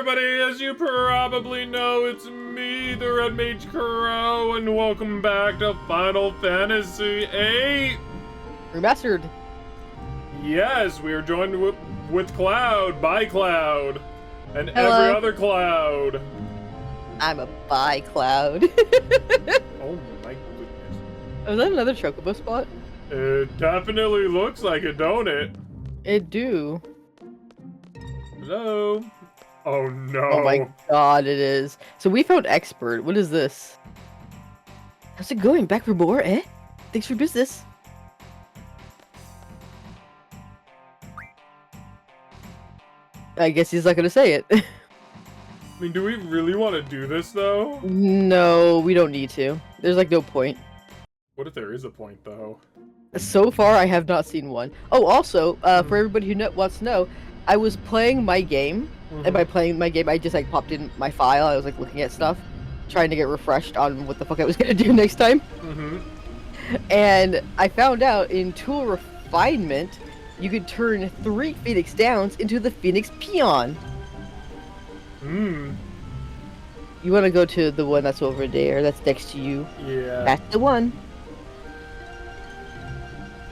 everybody, as you probably know, it's me, TheRedMageKro, and welcome back to Final Fantasy VIII! Remastered! Yes, we are joined with Cloud, by Cloud, and Hello. every other Cloud. I'm a bi-cloud. Oh my goodness. Was that another chocobo spot? It definitely looks like it, don't it? It do. Hello? Oh no. Oh my god, it is. So we found expert. What is this? How's it going? Back for more, eh? Thanks for business. I guess he's not gonna say it. I mean, do we really want to do this, though? No, we don't need to. There's like no point. What if there is a point, though? So far, I have not seen one. Oh, also, for everybody who wants to know, I was playing my game, and by playing my game, I just like popped in my file. I was like looking at stuff, trying to get refreshed on what the fuck I was gonna do next time. And I found out in tool refinement, you could turn 3 Phoenix Downs into the Phoenix Peon. You want to go to the one that's over there, that's next to you. Yeah. That's the one.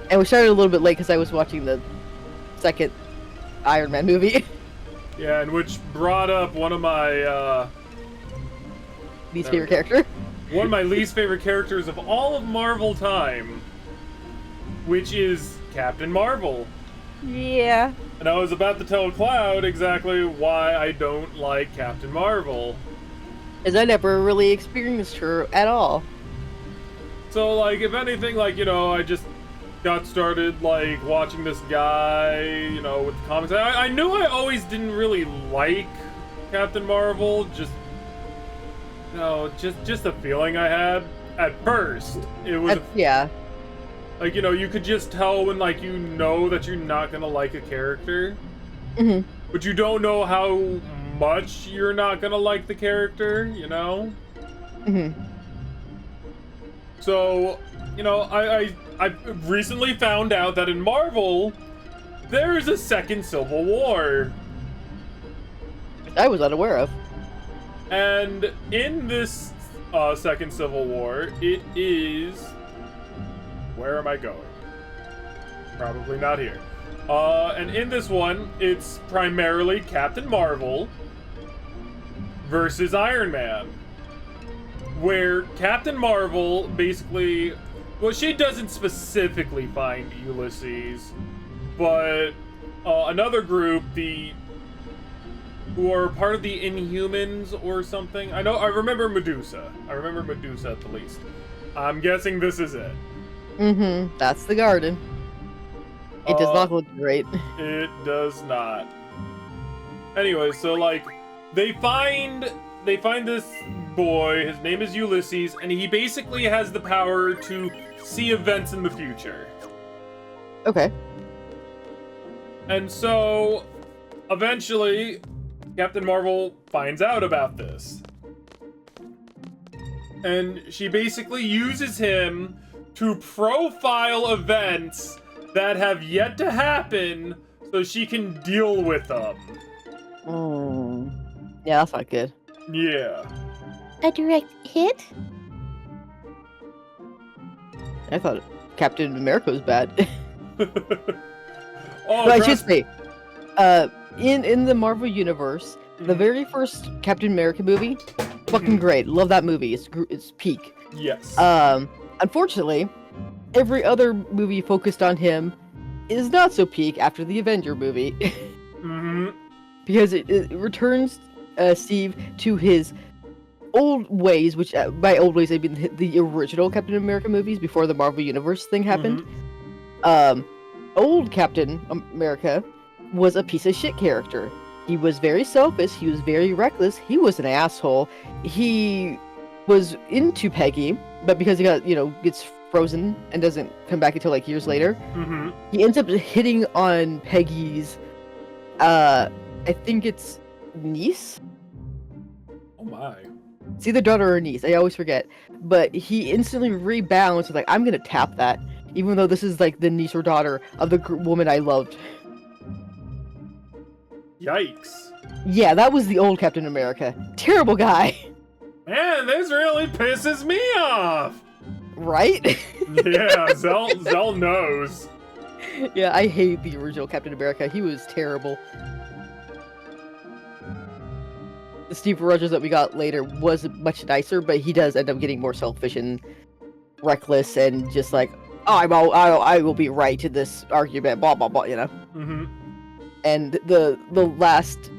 And we started a little bit late because I was watching the second Iron Man movie. Yeah, and which brought up one of my, Least favorite character. one of my least favorite characters of all of Marvel time, which is Captain Marvel. Yeah. And I was about to tell Cloud exactly why I don't like Captain Marvel. Because I never really experienced her at all. So, like, if anything, like, you know, I just got started, like, watching this guy, you know, with the comics. I knew I always didn't really like Captain Marvel, just, you know, just a feeling I had at first. It was, yeah. like, you know, you could just tell when, like, you know that you're not gonna like a character. But you don't know how much you're not gonna like the character, you know? So, you know, I recently found out that in Marvel, there's a second Civil War. I was unaware of. And in this second Civil War, it is... Where am I going? Probably not here. And in this one, it's primarily Captain Marvel versus Iron Man. Where Captain Marvel basically... Well, she doesn't specifically find Ulysses, but another group, who are part of the Inhumans or something. I remember Medusa. I remember Medusa at the least. I'm guessing this is it. That's the garden. It does not look great. It does not. Anyway, so like, they find this boy, his name is Ulysses, and he basically has the power to see events in the future. Okay. And so, eventually, Captain Marvel finds out about this. And she basically uses him to profile events that have yet to happen so she can deal with them. Yeah, that's not good. Yeah. A direct hit? I thought Captain America was bad. Oh, But I should say, in the Marvel universe, the very first Captain America movie, fucking great. Love that movie. It's peak. Yes. Unfortunately, every other movie focused on him is not so peak after the Avenger movie. Because it returns Steve to his old ways, which by old ways I mean the original Captain America movies before the Marvel Universe thing happened. Old Captain America was a piece of shit character. He was very selfish, he was very reckless, he was an asshole. He was into Peggy, but because he got, gets frozen and doesn't come back until like years later, he ends up hitting on Peggy's, I think it's niece? Oh my. It's either daughter or niece, I always forget. But he instantly rebounds with like, I'm gonna tap that, even though this is like the niece or daughter of the woman I loved. Yikes. Yeah, that was the old Captain America. Terrible guy. Man, this really pisses me off. Right? Yeah, Zell knows. Yeah, I hate the original Captain America. He was terrible. The Steve Rogers that we got later was much nicer, but he does end up getting more selfish and reckless and just like, oh, I will be right in this argument, blah, blah, blah, you know? Mm-hmm. And the last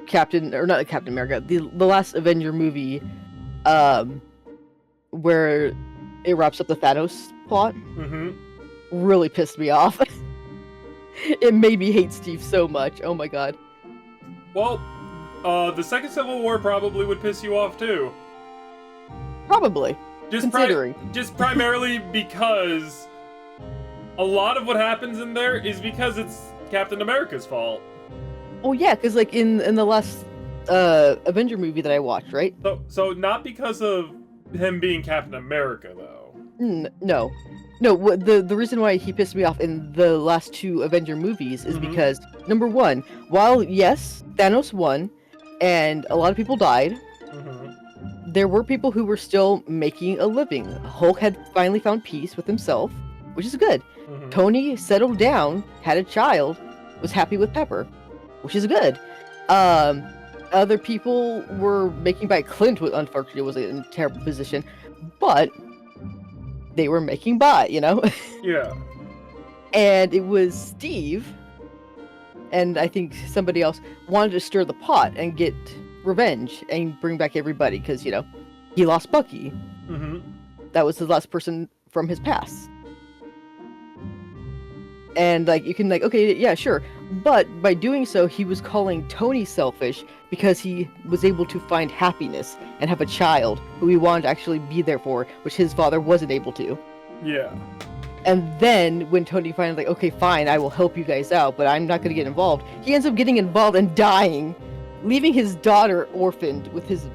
Captain, or not Captain America, the last Avenger movie, where it wraps up the Thanos plot, really pissed me off. It made me hate Steve so much. Oh my god. Well, the second Civil War probably would piss you off too. Probably. Considering. Just primarily because a lot of what happens in there is because it's Captain America's fault. Oh yeah, because like in the last Avenger movie that I watched, right? So not because of him being Captain America though. No. The reason why he pissed me off in the last two Avenger movies is because, number one, while yes, Thanos won, and a lot of people died, there were people who were still making a living. Hulk had finally found peace with himself, which is good. Tony settled down, had a child, was happy with Pepper, which is good. Other people were making by Clint, unfortunately, was in a terrible position, but they were making by, you know? Yeah. And it was Steve, and I think somebody else wanted to stir the pot and get revenge and bring back everybody, because, you know, he lost Bucky. That was the last person from his past. And, like, you can, like, okay, yeah, sure. But by doing so, he was calling Tony selfish because he was able to find happiness and have a child who he wanted to actually be there for, which his father wasn't able to. Yeah. And then, when Tony finally, like, okay, fine, I will help you guys out, but I'm not going to get involved, he ends up getting involved and dying, leaving his daughter orphaned with his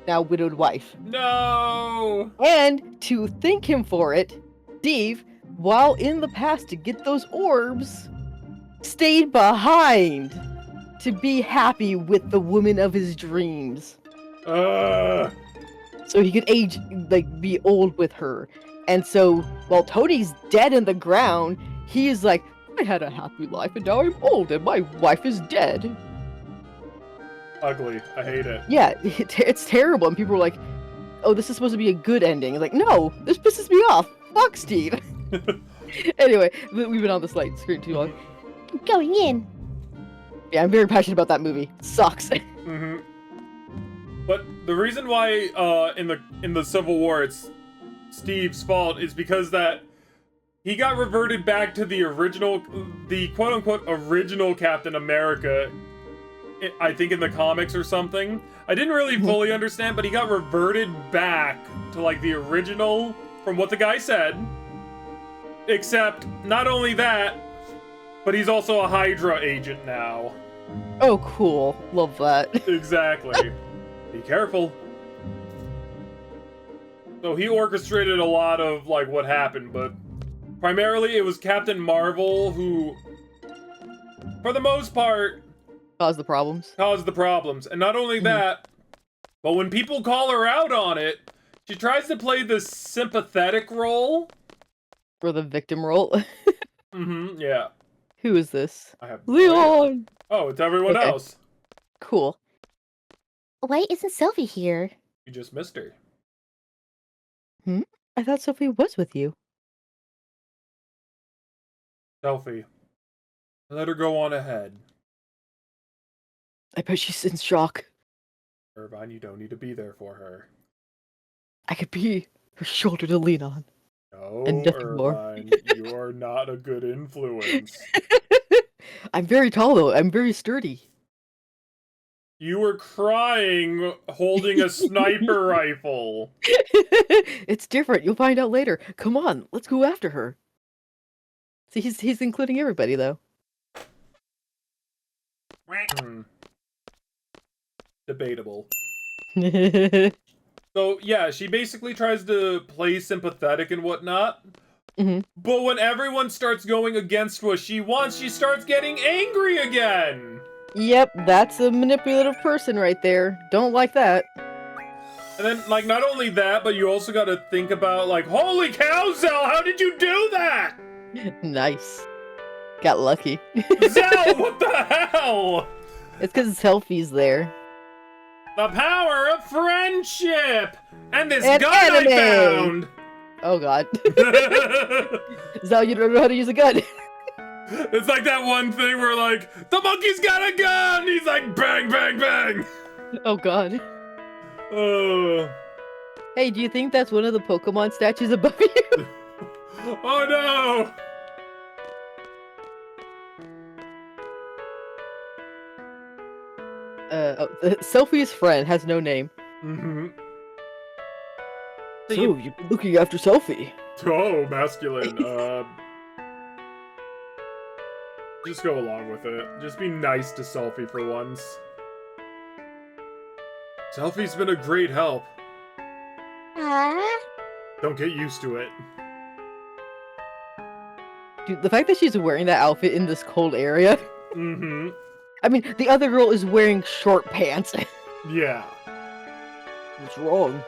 now widowed wife. No! And, to thank him for it, Steve, while in the past to get those orbs, stayed behind to be happy with the woman of his dreams. So he could age, like, be old with her. And so, while Tony's dead in the ground, he is like, I had a happy life and now I'm old and my wife is dead. Ugly. I hate it. Yeah, it's terrible. And people were like, oh, this is supposed to be a good ending. Like, no, this pisses me off. Fuck Steve. Anyway, we've been on this light screen too long. I'm going in. Yeah, I'm very passionate about that movie. Sucks. But the reason why in the Civil War it's Steve's fault is because that he got reverted back to the quote-unquote original Captain America, I think in the comics or something. I didn't really fully understand, but he got reverted back to, like, the original from what the guy said. Except, not only that, but he's also a Hydra agent now. Oh, cool. Love that. Exactly. Be careful. So he orchestrated a lot of, like, what happened, but primarily it was Captain Marvel who, for the most part, Caused the problems. And not only that, but when people call her out on it, she tries to play this sympathetic role. For the victim role. Yeah. Who is this? I have Leon! Oh, it's everyone else. Cool. Why isn't Sylvie here? You just missed her. I thought Sophie was with you. Selfie. Let her go on ahead. I bet she's in shock. Irvine, you don't need to be there for her. I could be her shoulder to lean on. No, And nothing more. Irvine, you are not a good influence. I'm very tall, though. I'm very sturdy. You were crying holding a sniper rifle. It's different. You'll find out later. Come on, let's go after her. See, he's including everybody, though. Debatable. So, yeah, she basically tries to play sympathetic and whatnot. But when everyone starts going against what she wants, she starts getting angry again. Yep, that's a manipulative person right there. Don't like that. And then, like, not only that, but you also got to think about, like, holy cow, Zell, how did you do that? Nice. Got lucky. Zell, what the hell? It's because Selfie's there. The power of friendship! And this And gun anime! I found! Oh god. Zal, you don't know how to use a gun. It's like that one thing where, like, the monkey's got a gun! He's like, bang, bang, bang! Oh god. Oh. Hey, do you think that's one of the Pokemon statues above you? Oh no! Selfie's friend has no name. Mm-hmm. So, you've been looking after Selfie. Oh, masculine. Just go along with it. Just be nice to Selfie for once. Selfie's been a great help. Don't get used to it. Dude, the fact that she's wearing that outfit in this cold area. Mm-hmm. I mean, the other girl is wearing short pants. Yeah. What's wrong?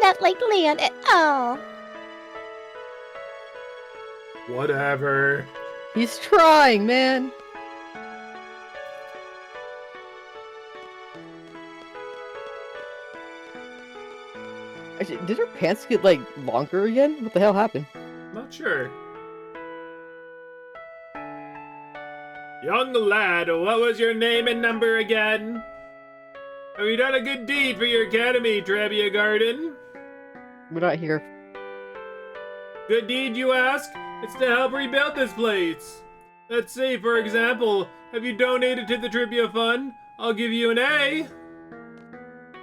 Not like Leon at all. Whatever. He's trying, man. Actually, did her pants get, like, longer again? What the hell happened? Not sure. Young lad, what was your name and number again? Have you done a good deed for your academy, Trebia Garden? We're not here. Good deed, you ask? It's to help rebuild this place. Let's see, for example, have you donated to the Trivia Fund? I'll give you an A.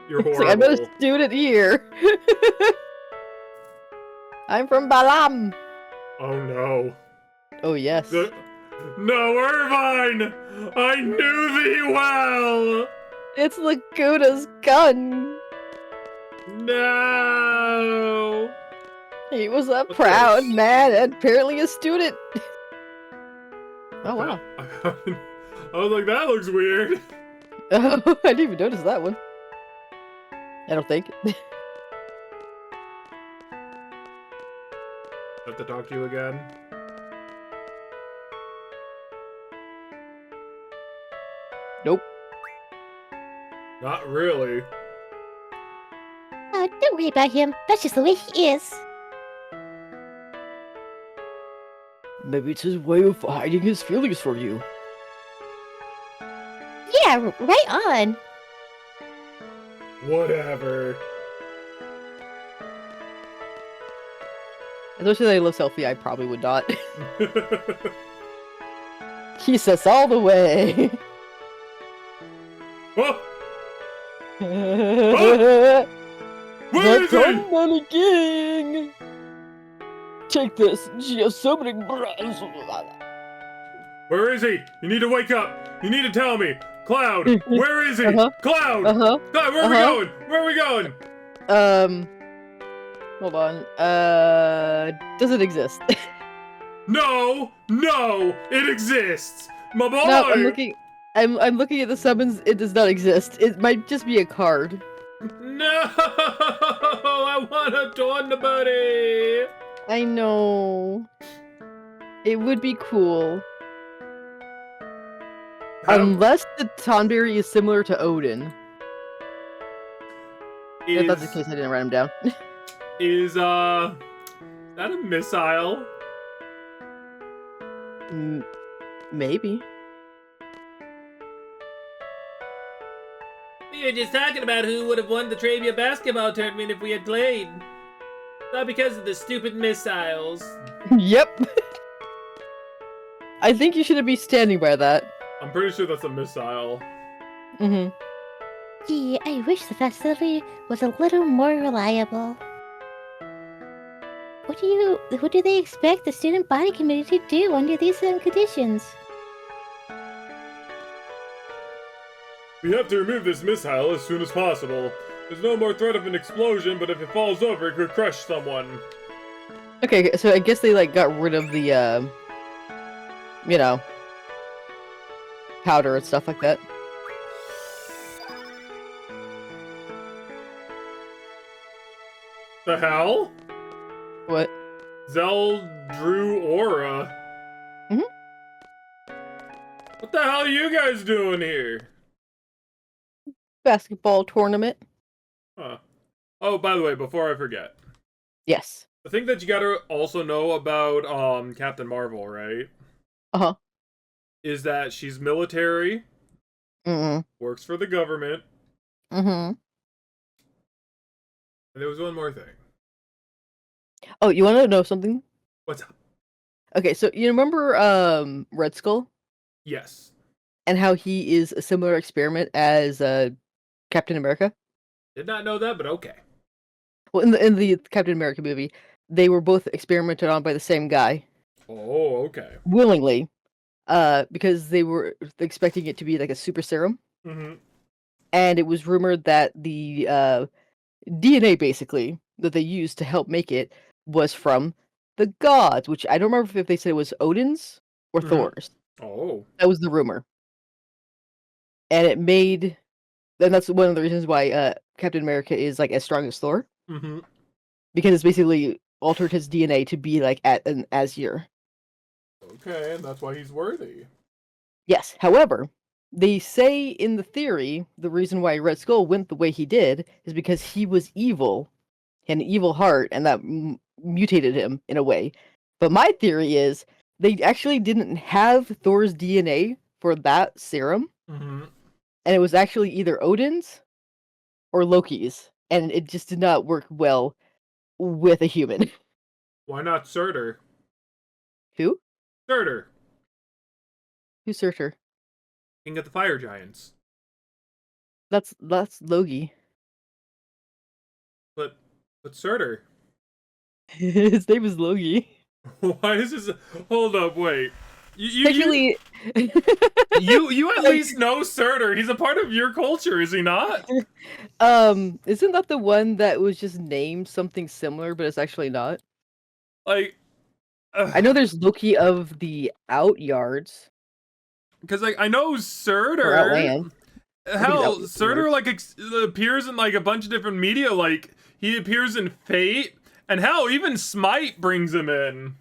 You're It's horrible. like, I'm not a student here. I'm from Balam. Oh no. Oh, yes. No, Irvine! I knew thee well! It's Laguna's gun. No! He was a What's proud this? man and apparently a student. Oh, wow. I was like, that looks weird. Oh, I didn't even notice that one. I don't think. Have to talk to you again. Nope. Not really. Oh, don't worry about him. That's just the way he is. Maybe it's his way of hiding his feelings from you. Yeah, right on. Whatever. As much as I love Selfie, I probably would not. Kiss us all the way. Oh! Where is he? Money King! Take this. She has so many brands. Where is he? You need to wake up. You need to tell me. Cloud, where is he? Uh-huh. Cloud! Uh-huh. Cloud, where are we going? Where are we going? Hold on. Does it exist? No! No! It exists! My boy! No, I'm looking at the summons. It does not exist. It might just be a card. No! I want a Torn Buddy! I know. It would be cool. Unless the Tonberry is similar to Odin. If that's the case, I didn't write him down. Is that a missile? Maybe. We were just talking about who would have won the Trivia basketball tournament if we had played. Not because of the stupid missiles. Yep. I think you shouldn't be standing by that. I'm pretty sure that's a missile. Mm-hmm. Gee, I wish the facility was a little more reliable. What do they expect the student body committee to do under these conditions? We have to remove this missile as soon as possible. There's no more threat of an explosion, but if it falls over, it could crush someone. Okay, so I guess they, like, got rid of the, you know, powder and stuff like that. The hell? What? Zeldrew Aura. Mhm. What the hell are you guys doing here? Basketball tournament. Huh. Oh, by the way, before I forget. Yes. The thing that you gotta also know about Captain Marvel, right? Uh-huh. Is that she's military, works for the government, and there was one more thing. Oh, you want to know something? What's up? Okay, so you remember Red Skull Yes. and how he is a similar experiment as Captain America? Did not know that, but okay. Well, in the Captain America movie, they were both experimented on by the same guy Oh, okay. willingly, because they were expecting it to be like a super serum, and it was rumored that the DNA basically that they used to help make it was from the gods, which I don't remember if they said it was Odin's or Thor's. Oh. That was the rumor. And it made, and that's one of the reasons why Captain America is like as strong as Thor. Because it's basically altered his DNA to be like at an Azir. Okay, and that's why he's worthy. Yes. However, they say in the theory the reason why Red Skull went the way he did is because he was evil, had an evil heart, and that mutated him in a way. But my theory is they actually didn't have Thor's DNA for that serum, and it was actually either Odin's or Loki's, and it just did not work well with a human. Why not Surtur? Who? Surtur, Who's Surtur? King of the Fire Giants. That's Loki. But Surtur. His name is Loki. Why is this? Hold up, wait. Actually, You at least know Surtur. He's a part of your culture, is he not? isn't that the one that was just named something similar, but it's actually not? Like, I know there's Loki of the Outyards. because like I know Or Surtur. Outland. Hell, Surtur like appears in like a bunch of different media. Like he appears in Fate, and hell, even Smite brings him in.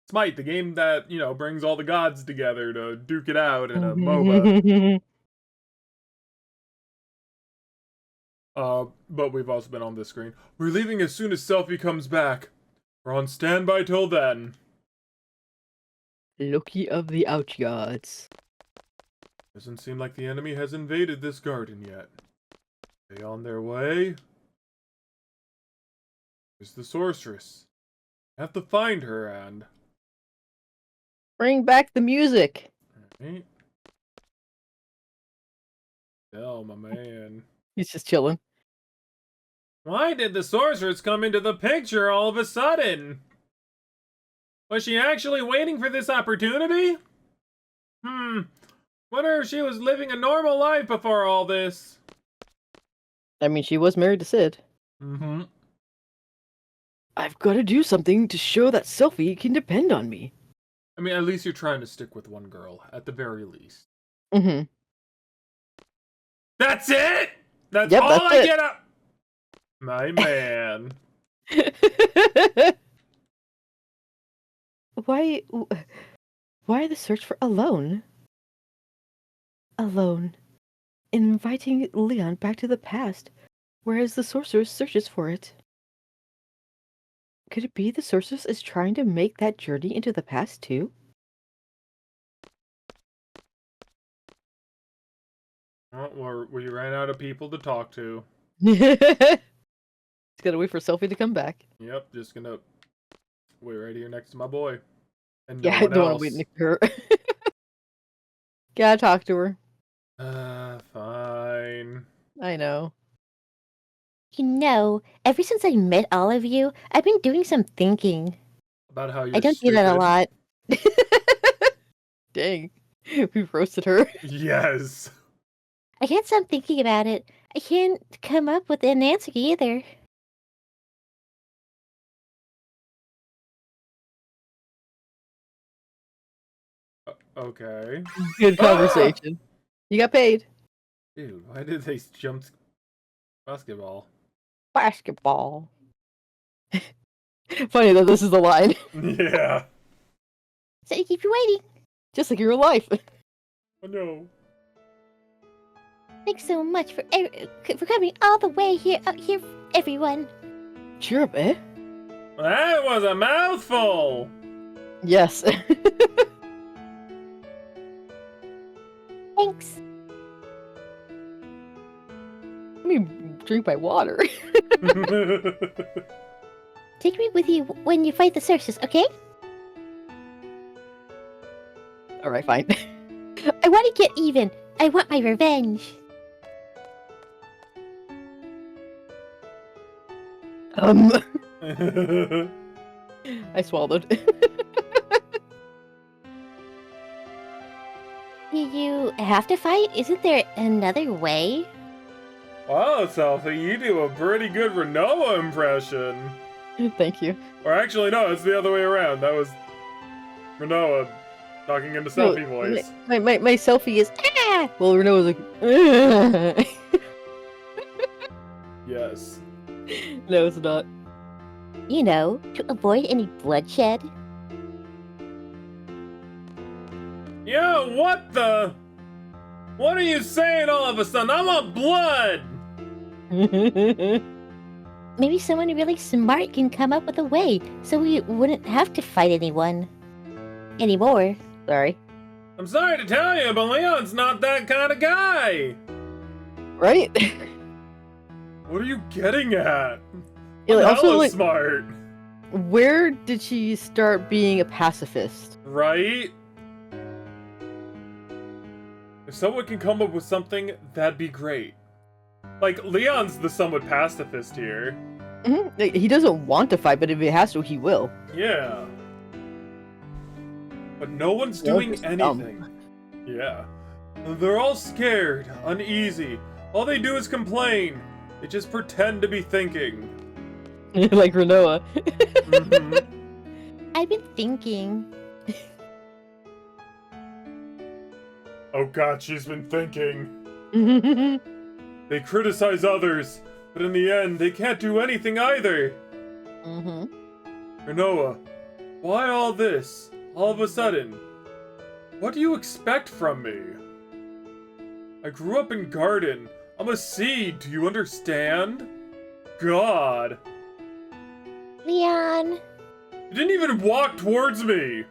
Smite, the game that, you know, brings all the gods together to duke it out in a MOBA. But we've also been on this screen. We're leaving as soon as Selfie comes back. We're on standby till then. Loki of the Outyards. Doesn't seem like the enemy has invaded this garden yet. Are they on their way? There's the Sorceress. I have to find her and... Bring back the music. Alright. Oh, my man. He's just chilling. Why did the Sorceress come into the picture all of a sudden? Was she actually waiting for this opportunity? Wonder if she was living a normal life before all this. I mean, she was married to Sid. I've got to do something to show that Selfie can depend on me. I mean, at least you're trying to stick with one girl, at the very least. That's it? That's all I get up. My man. Why the search for alone? Alone. Inviting Leon back to the past, whereas the sorceress searches for it. Could it be the sorceress is trying to make that journey into the past too? Well, we ran out of people to talk to. Just gotta wait for Selfie to come back. Yep, just gonna wait right here next to my boy. And Yeah, I don't want to wait next to her. Gotta talk to her. Fine. I know. You know, ever since I met all of you, I've been doing some thinking. About how you're I don't do that a lot. Dang. We've roasted her. Yes. I can't stop thinking about it. I can't come up with an answer either. Okay. Good conversation. You got paid. Dude, why did they jump basketball? Basketball. Funny that this is the line. Yeah. So to keep you waiting. Just like your real life. Oh no. Thanks so much for coming all the way out here, everyone. Cheer up, eh? That was a mouthful! Yes. Thanks. Let me drink my water. Take me with you when you fight the Sorceress, okay? Alright, fine. I want to get even. I want my revenge. I swallowed. Do you have to fight? Isn't there another way? Wow, Selfie, you do a pretty good Rinoa impression. Thank you. Or actually, no, it's the other way around. That was Rinoa talking into Selfie voice. My selfie is well, Rinoa was like Yes. No, it's not. You know, to avoid any bloodshed. Yo, what the? What are you saying all of a sudden? I want blood! Maybe someone really smart can come up with a way so we wouldn't have to fight anyone anymore. Sorry. I'm sorry to tell you, but Leon's not that kind of guy! Right? What are you getting at? Yeah, I'm also, hella like, smart. where did she start being a pacifist? Right? If someone can come up with something, that'd be great. Like, Leon's the somewhat pacifist here. Mm-hmm. Like, he doesn't want to fight, but if he has to, he will. Yeah. But no one's Yeah, doing it's dumb. anything. Yeah. They're all scared, uneasy. All they do is complain. They just pretend to be thinking. Like Rinoa. Mhm. I've been thinking. Oh god, she's been thinking. They criticize others, but in the end, they can't do anything either. Rinoa, why all this? All of a sudden? What do you expect from me? I grew up in Garden. I'm a seed, do you understand? God. Leon, You didn't even walk towards me!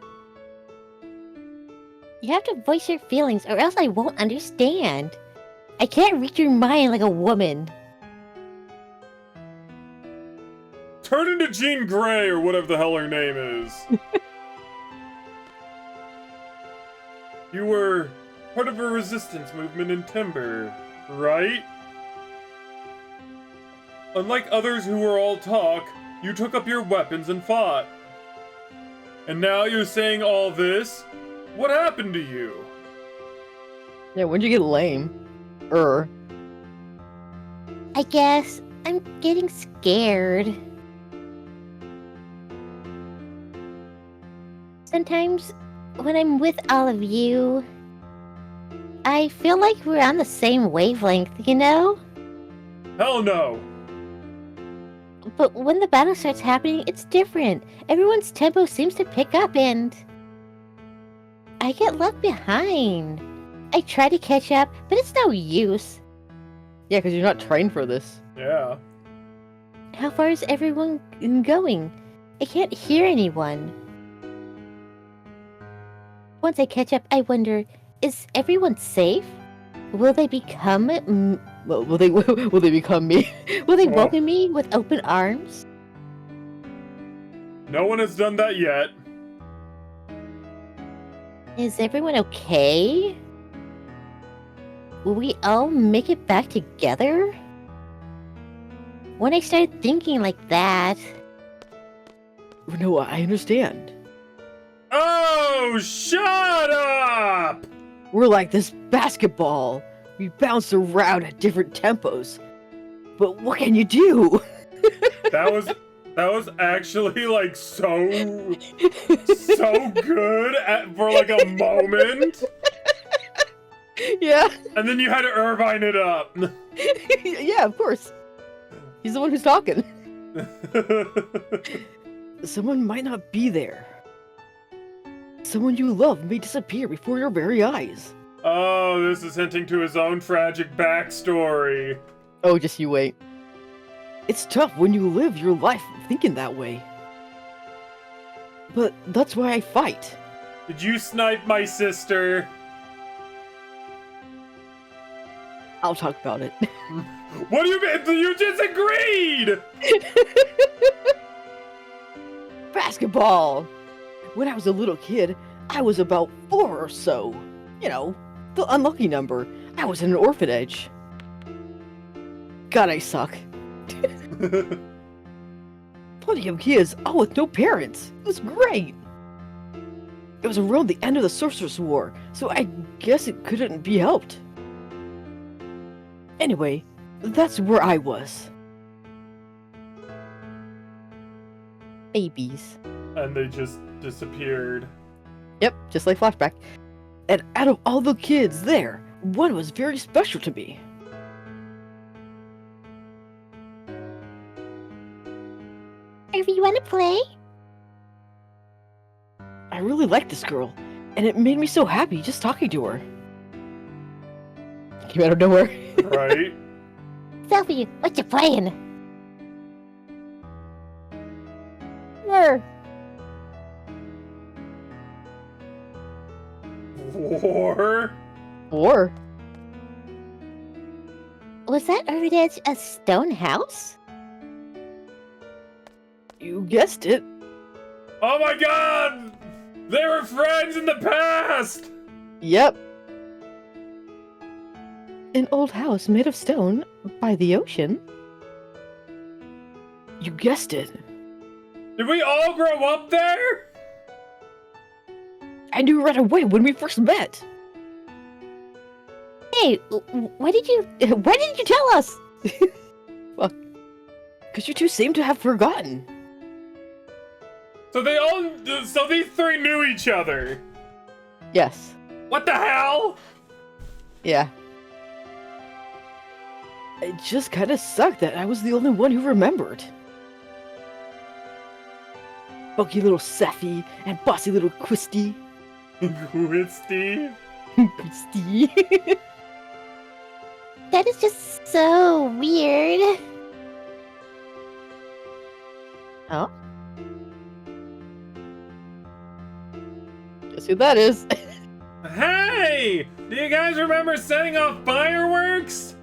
you have to voice your feelings or else I won't understand. I can't read your mind like a woman. Turn into Jean Grey or whatever the hell her name is. You were part of a resistance movement in Timber, right? Unlike others who were all talk, you took up your weapons and fought. And now you're saying all this? What happened to you? Yeah, when'd you get lame? I guess I'm getting scared. Sometimes when I'm with all of you, I feel like we're on the same wavelength, you know? Hell no! But when the battle starts happening, it's different. Everyone's tempo seems to pick up and I get left behind. I try to catch up, but it's no use. Yeah, because you're not trained for this. Yeah. How far is everyone going? I can't hear anyone. Once I catch up, I wonder, is everyone safe? Will they become Will they become me? will they welcome me with open arms? No one has done that yet. Is everyone okay? Will we all make it back together? When I started thinking like that, Rinoa, I understand. Oh, shut up! We're like this basketball. We bounce around at different tempos. But what can you do? That was That was actually like so good for like a moment. Yeah. And then you had to Irvine it up. Yeah, of course. He's the one who's talking. Someone might not be there. Someone you love may disappear before your very eyes. Oh, this is hinting to his own tragic backstory. Oh, just you wait. It's tough when you live your life thinking that way. But that's why I fight. Did you snipe my sister? I'll talk about it. What do you mean? You just agreed! Basketball! When I was a little kid, I was about 4 or so. You know, the unlucky number. I was in an orphanage. God, I suck. Plenty of kids, all with no parents. It was great. It was around the end of the Sorceress War, so I guess it couldn't be helped. Anyway, that's where I was. Babies. And they just disappeared. Yep, just like flashback. And out of all the kids there, one was very special to me. Irvy, you want to play? I really liked this girl, and it made me so happy just talking to her. Came out of nowhere. Right? Sophie, what you playing? War. War? Or Was that Urvidage a stone house? you guessed it. Oh my god! They were friends in the past! Yep. An old house made of stone by the ocean. You guessed it. Did we all grow up there? I knew right away when we first met. Hey, why didn't you tell us? Well, because you two seem to have forgotten. So these three knew each other. Yes. What the hell? Yeah. It just kind of sucked that I was the only one who remembered. Bulky little Safi and bossy little Quisty. Quisty? Quisty. That is just so weird. Oh? Guess who that is? Hey! Do you guys remember setting off fireworks?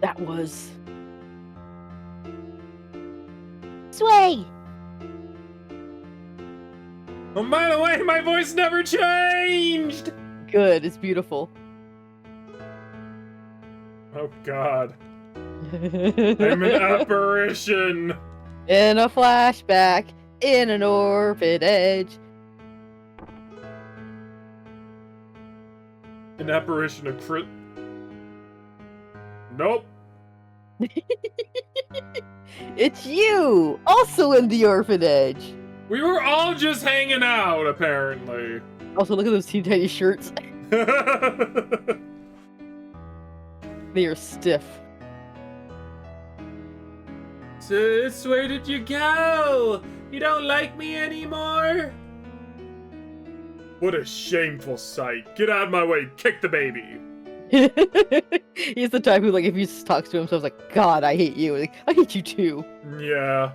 That was... Sway! Oh, by the way, my voice never changed! Good, it's beautiful. Oh god. I'm an apparition! In a flashback, in an orphanage. An apparition of crit... Nope. It's you! Also in the orphanage! We were all just hanging out, apparently. Also, look at those teeny tiny shirts. They are stiff. Sis, where did you go? You don't like me anymore? What a shameful sight. Get out of my way, kick the baby. He's the type who, like, if he just talks to himself, like, God, I hate you. Like, I hate you too. Yeah,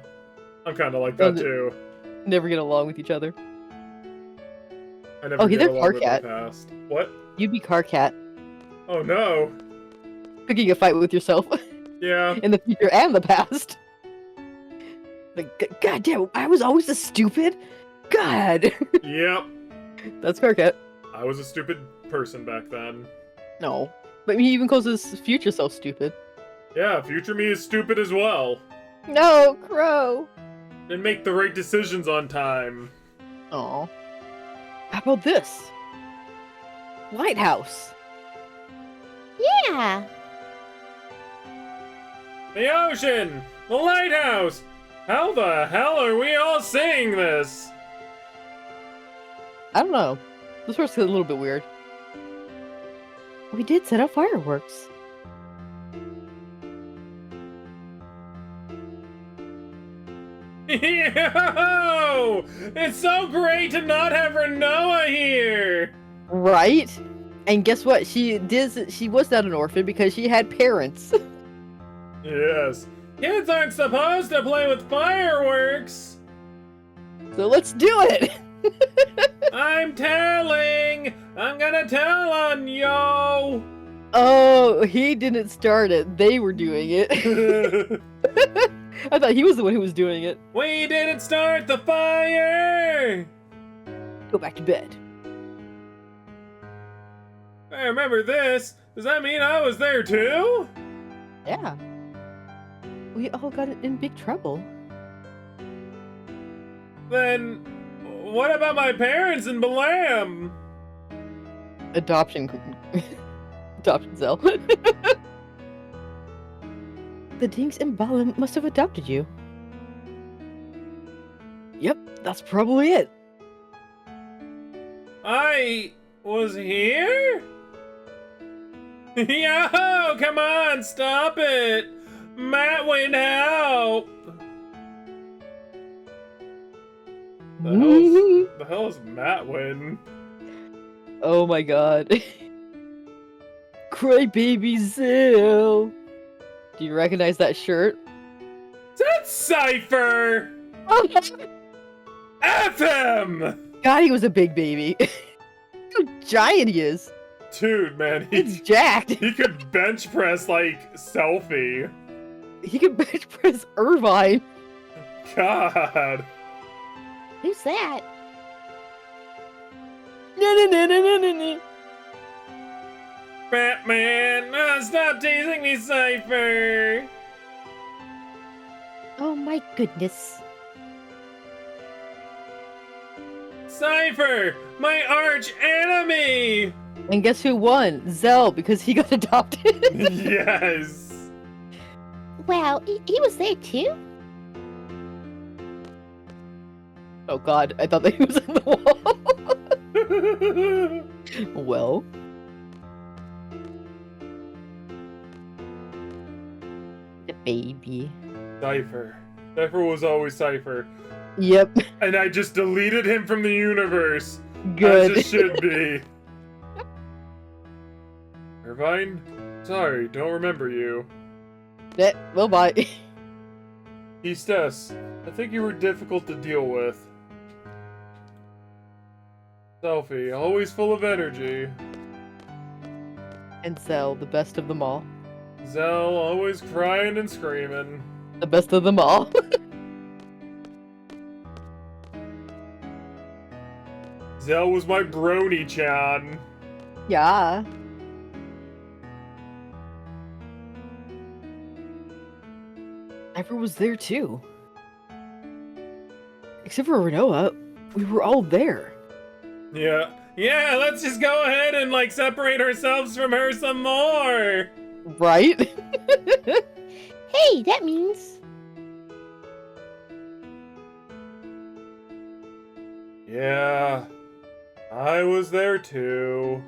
I'm kind of like that too. Never get along with each other. I never get they're along with Carcat. the past. What? You'd be Carcat. Oh no. Picking a fight with yourself. Yeah. In the future and the past. Like, God damn, I was always the stupid? God. Yep. That's Carcat. I was a stupid person back then. No. But he even calls his future self stupid. Yeah, future me is stupid as well. No, Crow. And make the right decisions on time. Aw. How about this? Lighthouse. Yeah. The ocean! The lighthouse! How the hell are we all seeing this? I don't know. This part's a little bit weird. We did set up fireworks. Yo! It's so great to not have Rinoa here! Right? And guess what? She was not an orphan because she had parents. Yes. Kids aren't supposed to play with fireworks! So let's do it! I'm telling! I'm gonna tell on yo! Oh, he didn't start it. They were doing it. I thought he was the one who was doing it. We didn't start the fire! Go back to bed. I remember this. Does that mean I was there too? Yeah. We all got in big trouble. Then, what about my parents and Balam? Adoption Zell. The Dinks and Balam must have adopted you. Yep, that's probably it. I was here? Yo, come on, stop it! Matt went out! The hell is Matwin? Oh my god. Crybaby Zell. Do you recognize that shirt? That's Cypher! F him! God, he was a big baby. How giant he is. Dude, man, He's jacked. he could bench press like Selfie. He could bench press Irvine. God. Who's that? No. Batman, stop teasing me, Cypher! Oh my goodness. Cypher, my arch enemy! And guess who won? Zell, because he got adopted. Yes! Wow, he was there too? Oh god, I thought that he was in the wall. Well. The baby. Cypher. Cypher was always Cypher. Yep. And I just deleted him from the universe. Good. As it should be. Irvine? Sorry, don't remember you. Well, bye. Eastes, I think you were difficult to deal with. Selfie, always full of energy. And Zell, the best of them all. Zell, always crying and screaming. The best of them all. Zell was my brony-chan. Yeah. Ever was there too. Except for Rinoa, we were all there. Yeah, let's just go ahead and, like, separate ourselves from her some more! Right? Hey, that means... Yeah, I was there too.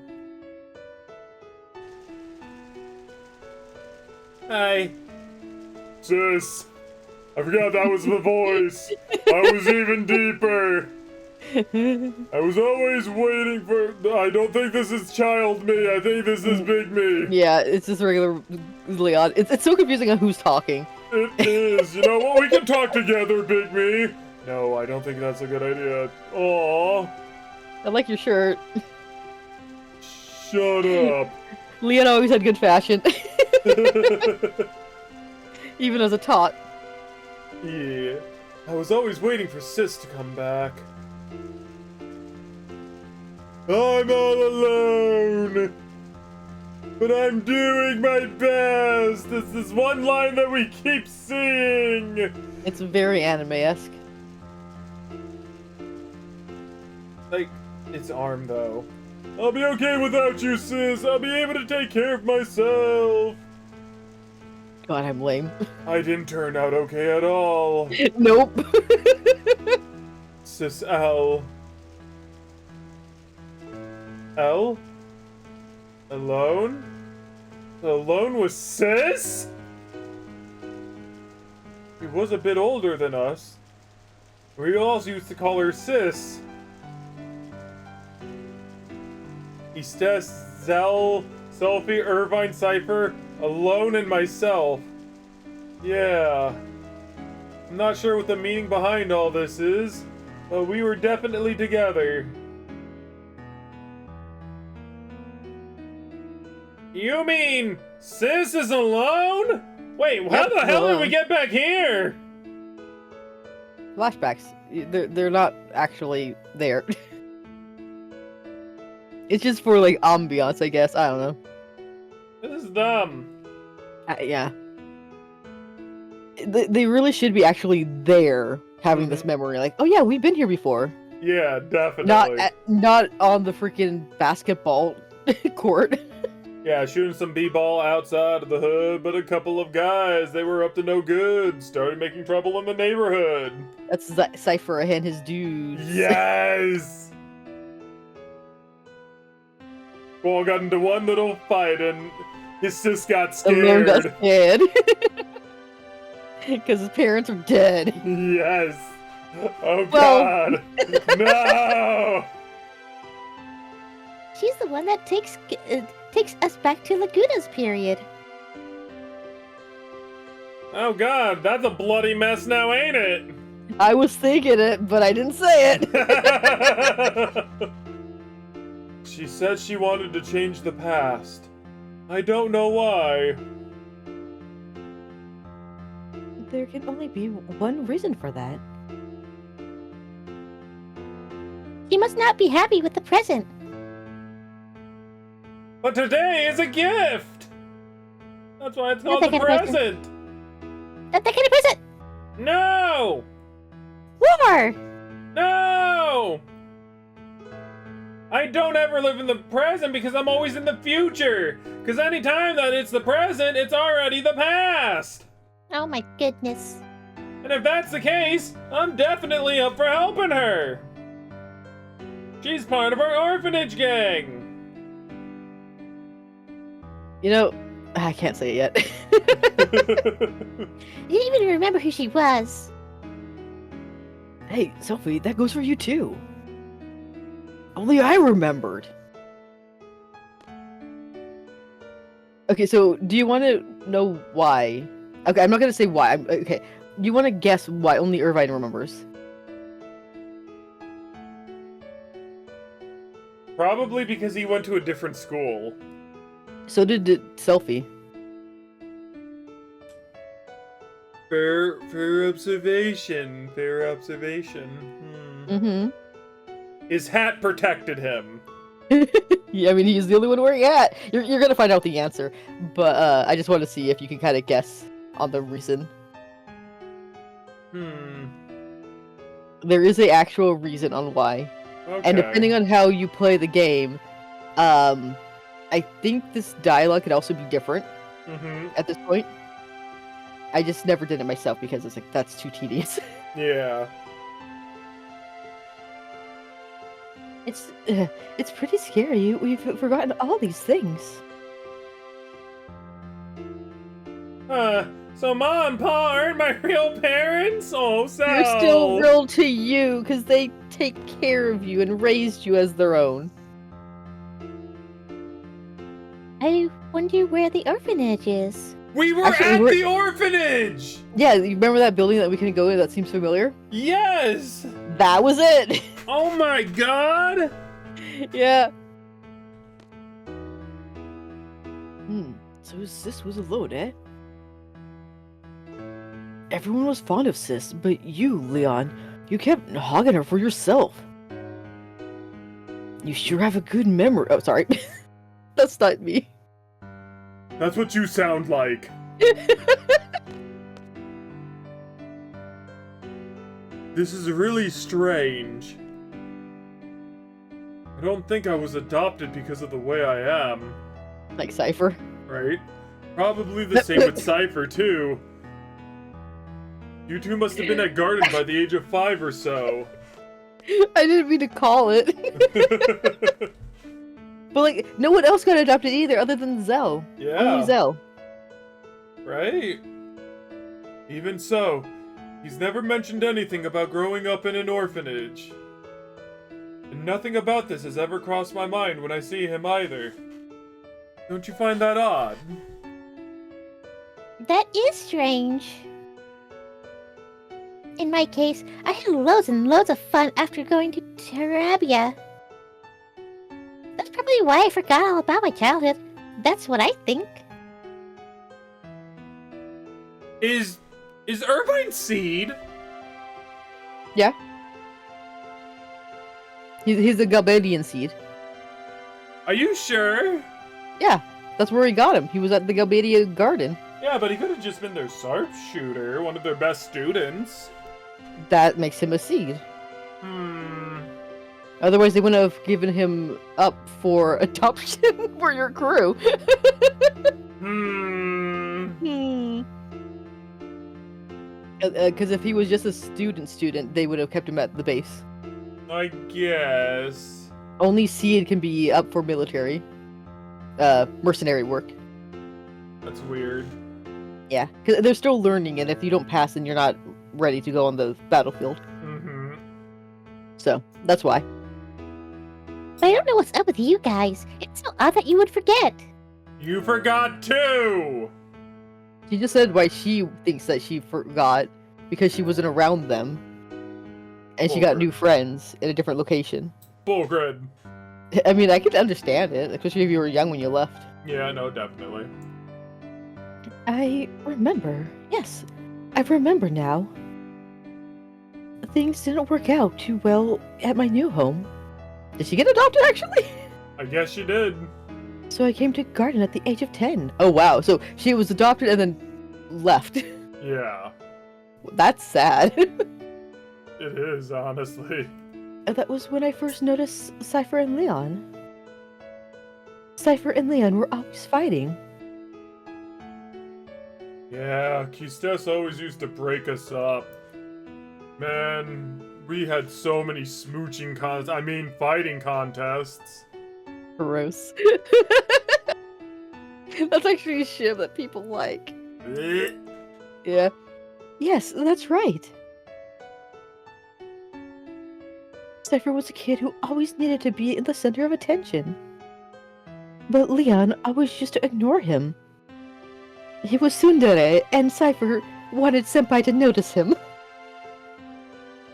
Hi. Sis, I forgot that was the voice. I was even deeper. I was always waiting for... I don't think this is child me. I think this is big me. Yeah, it's just regular Leon. It's so confusing on who's talking. It is. You know what? We can talk together, big me. No, I don't think that's a good idea. Aww. I like your shirt. Shut up. Leon always had good fashion. Even as a tot. Yeah. I was always waiting for Sis to come back. I'm all alone. But I'm doing my best. It's this one line that we keep seeing. It's very anime-esque. Like, it's Arm, though. I'll be okay without you, sis. I'll be able to take care of myself. God, I'm lame. I didn't turn out okay at all. Nope. Sis L. L? Alone? Alone with Sis? He was a bit older than us. We all used to call her Sis. Estes, Zell, Selfie, Irvine, Cypher, Alone, and myself. Yeah. I'm not sure what the meaning behind all this is, but we were definitely together. You mean Sis is alone? Wait, how the hell did we get back here? Flashbacks. They're not actually there. It's just for, like, ambiance, I guess. I don't know. This is dumb. Yeah. They really should be actually there, having this memory. Like, oh yeah, we've been here before. Yeah, definitely. Not on the freaking basketball court. Yeah, shooting some b-ball outside of the hood, but a couple of guys, they were up to no good, started making trouble in the neighborhood. That's Cypher and his dudes. Yes! Squall got into one little fight and his sis got scared. The man got scared. Because his parents are dead. Yes. Oh God. No! She's the one that takes us back to Laguna's period. Oh God, that's a bloody mess now, ain't it? I was thinking it, but I didn't say it. She said she wanted to change the past. I don't know why. There can only be one reason for that. She must not be happy with the present. But today is a gift! That's why it's called Not the that kind of present! Not that kind of present! No! War! No! I don't ever live in the present because I'm always in the future! Because anytime that it's the present, it's already the past! Oh my goodness. And if that's the case, I'm definitely up for helping her! She's part of our orphanage gang! You know, I can't say it yet. You didn't even remember who she was. Hey, Sophie, that goes for you too. Only I remembered. Okay, so do you want to know why? Okay, I'm not gonna say why. Okay, do you want to guess why only Irvine remembers? Probably because he went to a different school. So did Selfie. Fair observation. Fair observation. Mm-hmm. His hat protected him. Yeah, I mean, he's the only one wearing a hat. You're gonna find out the answer, but I just want to see if you can kind of guess on the reason. There is a actual reason on why. Okay. And depending on how you play the game, I think this dialogue could also be different at this point. I just never did it myself because it's like, that's too tedious. Yeah. It's pretty scary. We've forgotten all these things. So Ma and Pa aren't my real parents? Oh, so... They're still real to you because they take care of you and raised you as their own. I wonder where the orphanage is. We were Actually, at the orphanage! Yeah, you remember that building that we can go in that seems familiar? Yes! That was it! Oh my God! Yeah. So Sis was alone, eh? Everyone was fond of Sis, but you, Leon, you kept hogging her for yourself. You sure have a good memory. Oh, sorry. That's not me. That's what you sound like. This is really strange. I don't think I was adopted because of the way I am. Like Cypher. Right? Probably the same with Cypher, too. You two must have been at Garden by the age of 5 or so. I didn't mean to call it. But, like, no one else got adopted either, other than Zell. Yeah. Only Zell. Right? Even so, he's never mentioned anything about growing up in an orphanage. And nothing about this has ever crossed my mind when I see him either. Don't you find that odd? That is strange. In my case, I had loads and loads of fun after going to Terabia. That's probably why I forgot all about my childhood. That's what I think. Is Irvine Seed? Yeah. He's a Galbadian seed. Are you sure? Yeah, that's where he got him. He was at the Galbadia Garden. Yeah, but he could have just been their sharpshooter, one of their best students. That makes him a seed. Hmm. Otherwise, they wouldn't have given him up for adoption for your crew. Because if he was just a student, they would have kept him at the base. I guess. Only seed can be up for military, mercenary work. That's weird. Yeah, because they're still learning, and if you don't pass, then you're not ready to go on the battlefield. Mm-hmm. So, that's why. But I don't know what's up with you guys. It's so odd that you would forget. You forgot too! She just said why she thinks that she forgot, because she wasn't around them. And she got new friends in a different location. Bullcrud. I mean, I could understand it, especially if you were young when you left. Yeah, no, definitely. I remember. Yes, I remember now. Things didn't work out too well at my new home. Did she get adopted, actually? I guess she did. So I came to Garden at the age of 10. Oh, wow. So she was adopted and then left. Yeah. That's sad. It is, honestly. That was when I first noticed Cypher and Leon. Cypher and Leon were always fighting. Yeah, Kistes always used to break us up. Man, we had so many fighting contests. Gross. That's actually a ship that people like. Yeah. Yes, that's right. Cypher was a kid who always needed to be in the center of attention. But Leon always used to ignore him. He was tsundere, and Cypher wanted Senpai to notice him.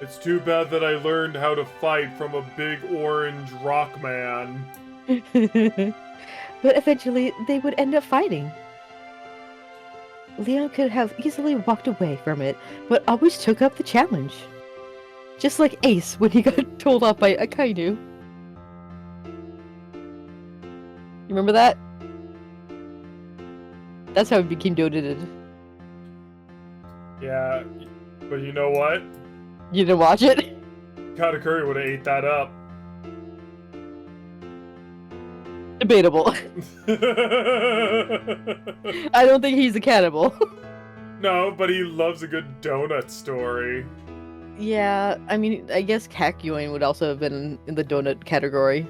It's too bad that I learned how to fight from a big orange rock man. But eventually, they would end up fighting. Leon could have easily walked away from it, but always took up the challenge. Just like Ace when he got told off by Akainu. You remember that? That's how he became donated. Yeah, but you know what? You didn't watch it? Katakuri would have ate that up. Debatable. I don't think he's a cannibal. No, but he loves a good donut story. Yeah, I mean, I guess Kakyoin would also have been in the donut category.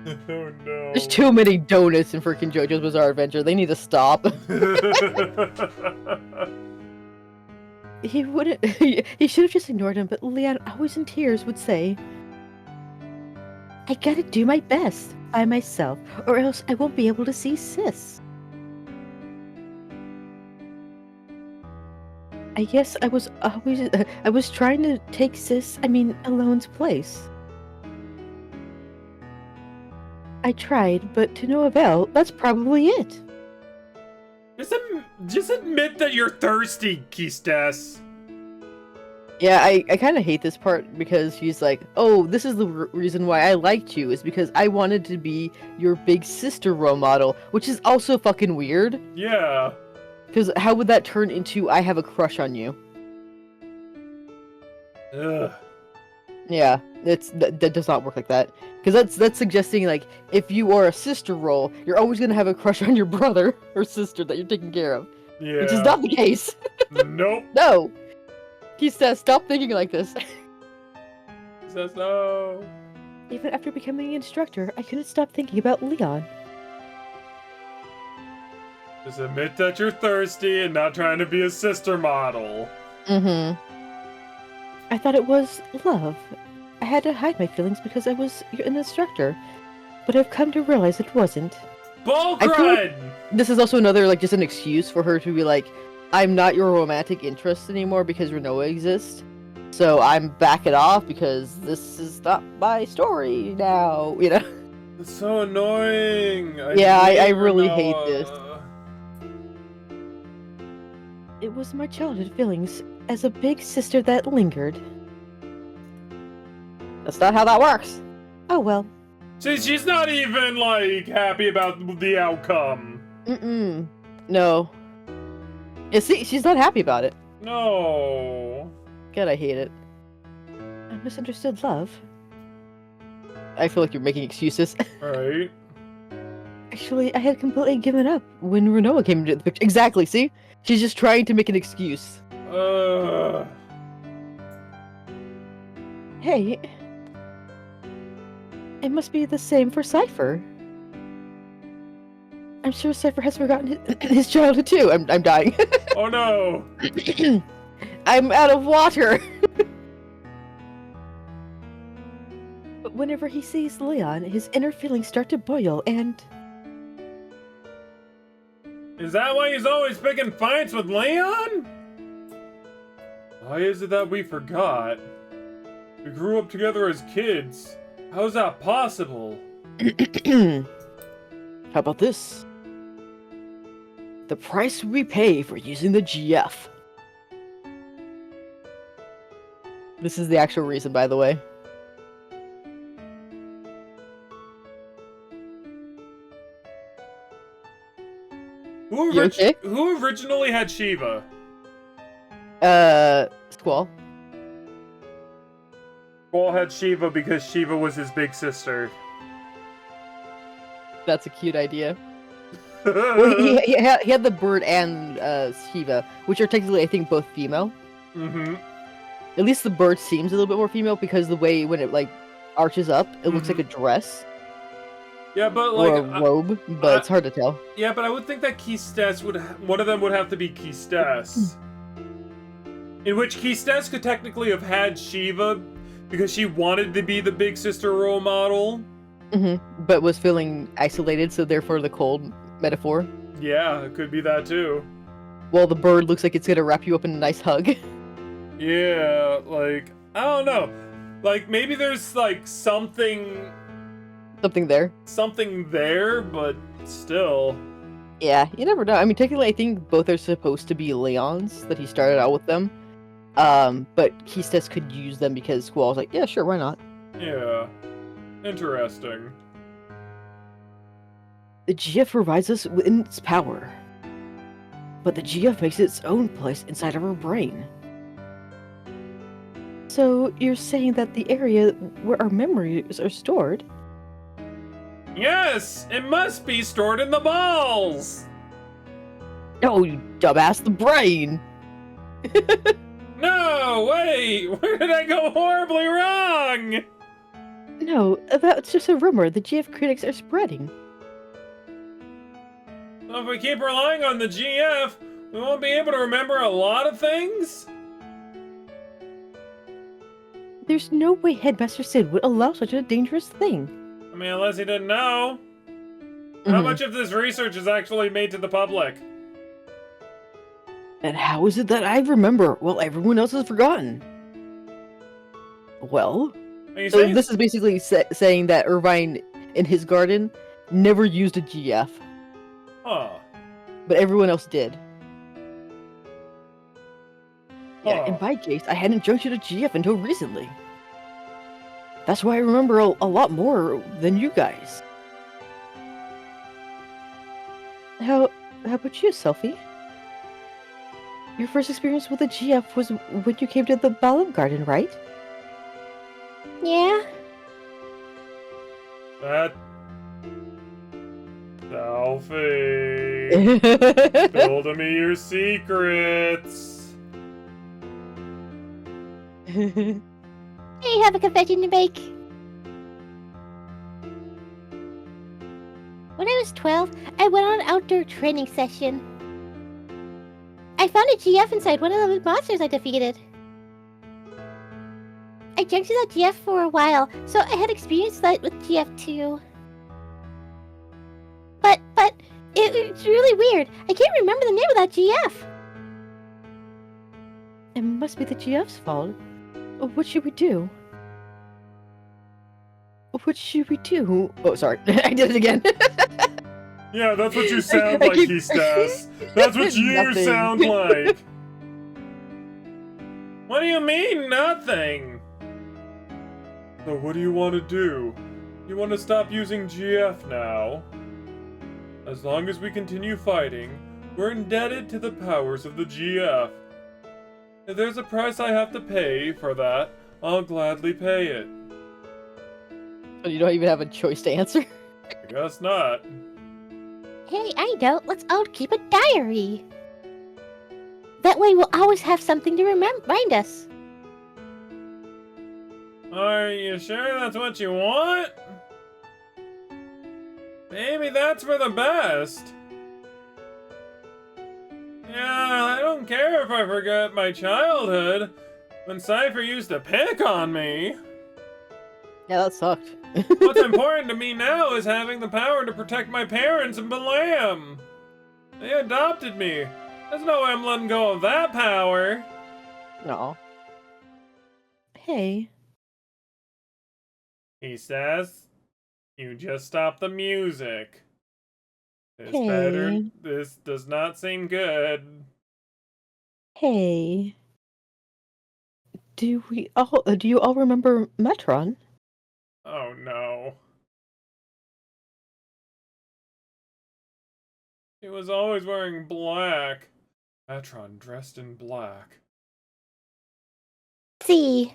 Oh no. There's too many donuts in freaking JoJo's Bizarre Adventure. They need to stop. He wouldn't. He should have just ignored him, but Leon, always in tears, would say, I gotta do my best by myself, or else I won't be able to see Sis. I guess I was trying to take Alone's place. I tried, but to no avail. That's probably it. Just admit that you're thirsty, Kistes. Yeah, I kind of hate this part because she's like, oh, this is the reason why I liked you, is because I wanted to be your big sister role model, which is also fucking weird. Yeah. Because how would that turn into I have a crush on you? Ugh. Yeah, that does not work like that. Because that's suggesting like if you are a sister role, you're always gonna have a crush on your brother or sister that you're taking care of. Yeah. Which is not the case. Nope. No. He says, stop thinking like this. He says no. Even after becoming an instructor, I couldn't stop thinking about Leon. Just admit that you're thirsty and not trying to be a sister model. Mm-hmm. I thought it was love. I had to hide my feelings because I was an instructor. But I've come to realize it wasn't. Bullcrud! This is also another, like, just an excuse for her to be like, I'm not your romantic interest anymore because Rinoa exists. So I'm backing off because this is not my story now, you know? It's so annoying. I really hate this. It was my childhood feelings as a big sister that lingered. That's not how that works. Oh well. See, she's not even, like, happy about the outcome. Mm-mm. No. Yeah, see, she's not happy about it. No. God, I hate it. I misunderstood love. I feel like you're making excuses. Right. Actually, I had completely given up when Rinoa came into the picture. Exactly, see? She's just trying to make an excuse. Hey. It must be the same for Cypher. I'm sure Cypher has forgotten His childhood too. I'm dying. Oh no. I'm out of water. But whenever he sees Leon, his inner feelings start to boil and... Is that why he's always picking fights with Leon? Why is it that we forgot? We grew up together as kids. How is that possible? How about this? The price we pay for using the GF. This is the actual reason, by the way. Who originally had Shiva? Squall. Squall had Shiva because Shiva was his big sister. That's a cute idea. Well, he had the bird and Shiva, which are technically, I think, both female. Mm-hmm. At least the bird seems a little bit more female because the way when it like arches up, it looks like a dress. Yeah, but like or a robe, but it's hard to tell. Yeah, but I would think that Keystes one of them would have to be Keystes. In which Keystes could technically have had Shiva because she wanted to be the big sister role model. Mm-hmm. But was feeling isolated, so therefore the cold metaphor. Yeah, it could be that too. Well, the bird looks like it's gonna wrap you up in a nice hug. Yeah, like, I don't know. Like, maybe there's, like, something there, but still. Yeah, you never know. I mean, technically, I think both are supposed to be Leon's, that he started out with them. But Keystes could use them because Squall's like, yeah, sure, why not? Yeah. Interesting. The GF provides us with its power. But the GF makes its own place inside of our brain. So, you're saying that the area where our memories are stored? Yes! It must be stored in the balls! No, you dumbass, the brain! No, wait! Where did I go horribly wrong? No, that's just a rumor the GF critics are spreading. So if we keep relying on the GF, we won't be able to remember a lot of things? There's no way Headmaster Sid would allow such a dangerous thing. I mean, unless he didn't know. How much of this research is actually made to the public? And how is it that I remember while everyone else has forgotten? Well, so this is basically saying that Irvine, in his garden, never used a GF. Huh. But everyone else did. Huh. Yeah, in my case, I hadn't junctioned a GF until recently. That's why I remember a lot more than you guys. How about you, Selphie? Your first experience with a GF was when you came to the Balam Garden, right? Yeah? That... Selfie. Spill to me your secrets. I have a confession to make. When I was 12, I went on an outdoor training session. I found a GF inside one of the monsters I defeated. I jumped to that GF for a while, so I had experience that with GF too. But it's really weird. I can't remember the name of that GF. It must be the GF's fault. What should we do? What should we do? Oh, sorry. I did it again. Yeah, that's what you sound like, Keystas. That's what you Nothing. sound like. What do you mean, nothing? So what do you want to do? You want to stop using GF now? As long as we continue fighting, we're indebted to the powers of the GF. If there's a price I have to pay for that, I'll gladly pay it. You don't even have a choice to answer. I guess not. Hey, I know. Let's all keep a diary. That way we'll always have something to remind us. Are you sure that's what you want? Maybe that's for the best. Yeah, I don't care if I forget my childhood when Cypher used to pick on me. Yeah, that sucked. What's important to me now is having the power to protect my parents and Balam. They adopted me. There's no way I'm letting go of that power. No. Hey. He says, you just stop the music. Hey. This does not seem good. Hey. Do you all remember Metron? Oh no. He was always wearing black. Metron dressed in black. See.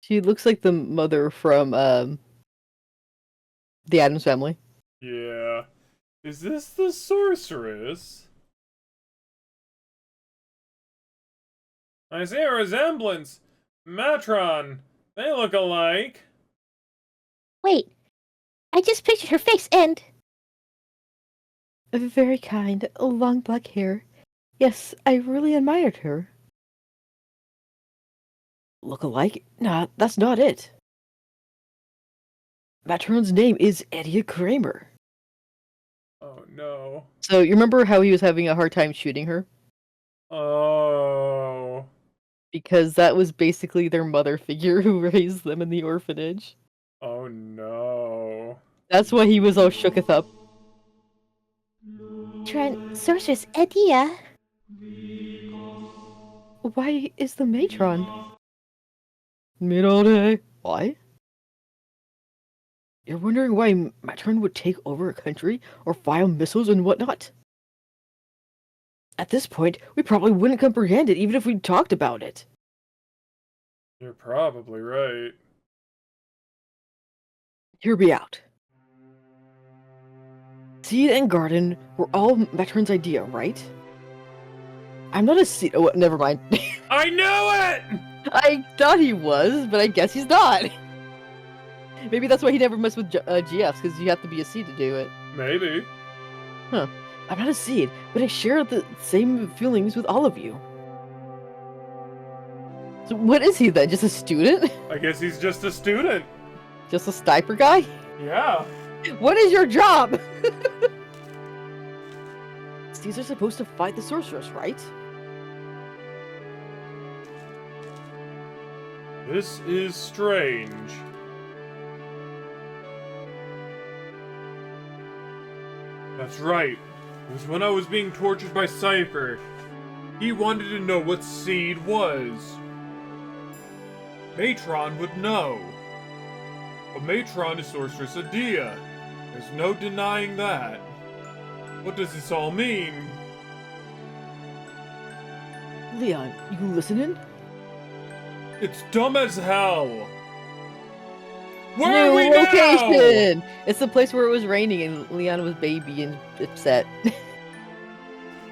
She looks like the mother from the Addams Family. Yeah. Is this the Sorceress? I see a resemblance. Metron. They look alike. Wait. I just pictured her face and... Very kind, long black hair. Yes, I really admired her. Look alike? Nah, that's not it. Matron's name is Edea Kramer. Oh no. So you remember how he was having a hard time shooting her? Oh. Because that was basically their mother figure who raised them in the orphanage. Oh no. That's why he was all shooketh up. Sorceress Edea. Why is the matron? Mirore. Why? You're wondering why Matron would take over a country or fire missiles and whatnot? At this point, we probably wouldn't comprehend it even if we talked about it. You're probably right. Hear me out. Seed and garden were all Matron's idea, right? I'm not a seed. Oh, never mind. I knew it! I thought he was, but I guess he's not. Maybe that's why he never messed with GFs, because you have to be a seed to do it. Maybe. Huh. I'm not a seed, but I share the same feelings with all of you. So what is he then? Just a student? I guess he's just a student. Just a sniper guy? Yeah. What is your job? These are supposed to fight the sorceress, right? This is strange. That's right. It was when I was being tortured by Cypher. He wanted to know what seed was. Matron would know. But Matron is Sorceress Edea. There's no denying that. What does this all mean? Leon, you listening? It's dumb as hell. Where are New we location! It's the place where it was raining and Leon was baby and upset. now?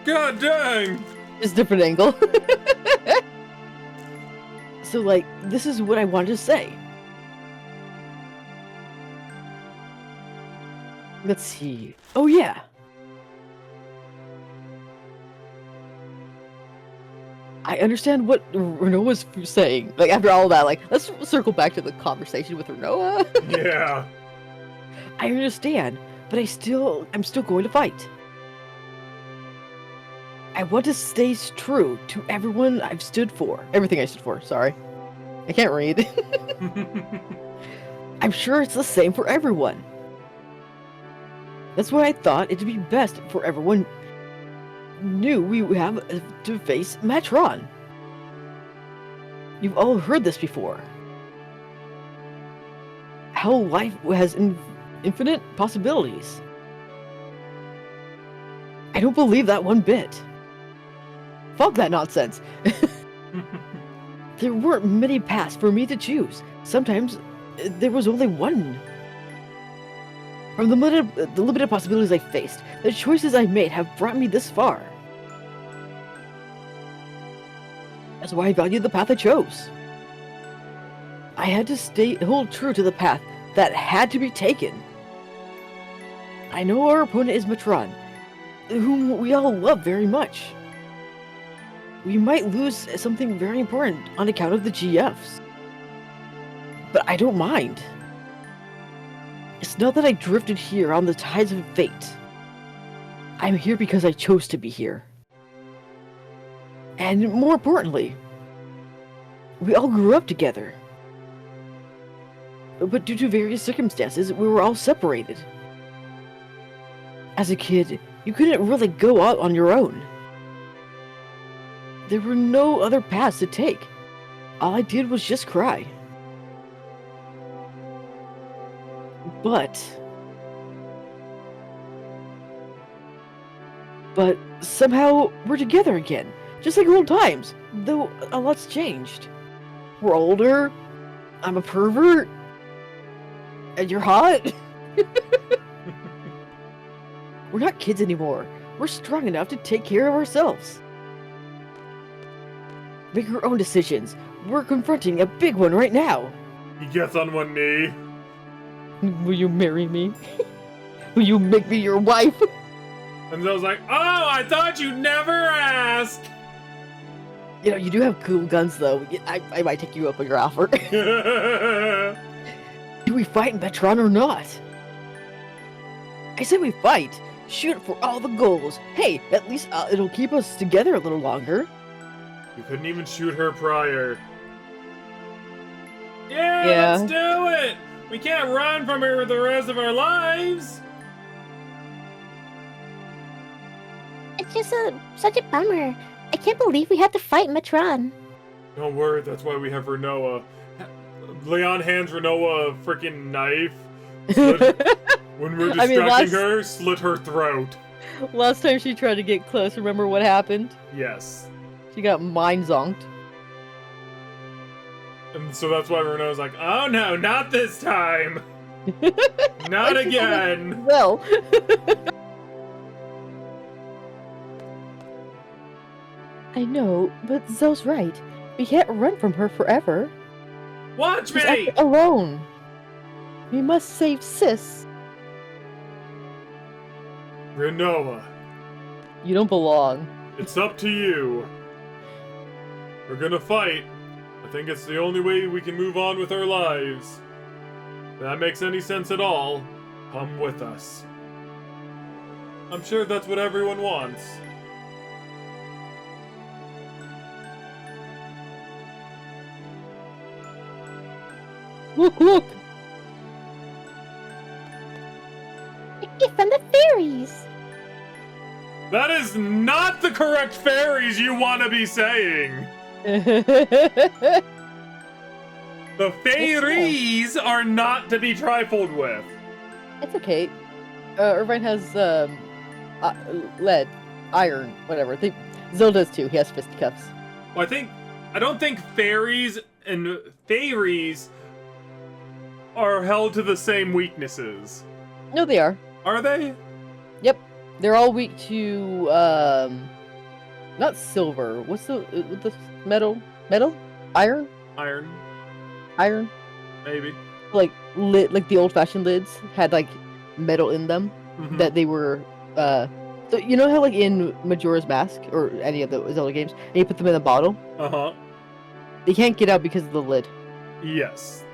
God dang! Just different angle. So, like, this is what I wanted to say. Let's see. Oh, yeah. I understand what Rinoa was saying. Like, after all that, like, let's circle back to the conversation with Rinoa. Yeah. I understand, but I'm still going to fight. I want to stay true to everyone I've stood for. Everything I stood for, sorry. I can't read. I'm sure it's the same for everyone. That's why I thought it'd be best for everyone knew we have to face Metron. You've all heard this before. How life has infinite possibilities. I don't believe that one bit. Fuck that nonsense. There weren't many paths for me to choose. Sometimes there was only one. From the limited possibilities I faced, the choices I made have brought me this far. That's why I valued the path I chose. I had to hold true to the path that had to be taken. I know our opponent is Metron, whom we all love very much. We might lose something very important on account of the GFs. But I don't mind. It's not that I drifted here on the tides of fate. I'm here because I chose to be here. And more importantly, we all grew up together. But due to various circumstances, we were all separated. As a kid, you couldn't really go out on your own. There were no other paths to take. All I did was just cry. But somehow we're together again, just like old times, though a lot's changed. We're older, I'm a pervert, and you're hot. We're not kids anymore. We're strong enough to take care of ourselves. Make our own decisions. We're confronting a big one right now. He gets on one knee. Will you marry me? Will you make me your wife? And Zoe's like, oh, I thought you'd never ask. You know, you do have cool guns, though. I might take you up on your offer. Do we fight in Metron or not? I said we fight. Shoot for all the goals. Hey, at least it'll keep us together a little longer. You couldn't even shoot her prior. Yeah, let's do it! We can't run from her the rest of our lives! It's just such a bummer. I can't believe we had to fight Metron. Don't worry, that's why we have Rinoa. Leon hands Rinoa a freaking knife. When we're distracting her, slit her throat. Last time she tried to get close, remember what happened? Yes. She got mind zonked. And so that's why Rinoa's like, oh no, not this time! Not again! Well. I know, but Zoe's right. We can't run from her forever. Watch She's me! alone. We must save Sis. Rinoa. You don't belong. It's up to you. We're gonna fight. I think it's the only way we can move on with our lives. If that makes any sense at all, come with us. I'm sure that's what everyone wants. Look, look! It's from the fairies. That is not the correct fairies you want to be saying! The fairies are not to be trifled with. It's okay. Irvine has lead, iron, whatever. Zil does too. He has fisticuffs. Well, I I don't think fairies and fairies are held to the same weaknesses. No, they are. Are they? Yep. They're all weak to, not silver. What's the metal? Metal? Iron? Iron? Maybe. Like the old-fashioned lids had like metal in them that they were, so you know how like in Majora's Mask or any of the Zelda games, and you put them in a bottle? Uh-huh. They can't get out because of the lid. Yes.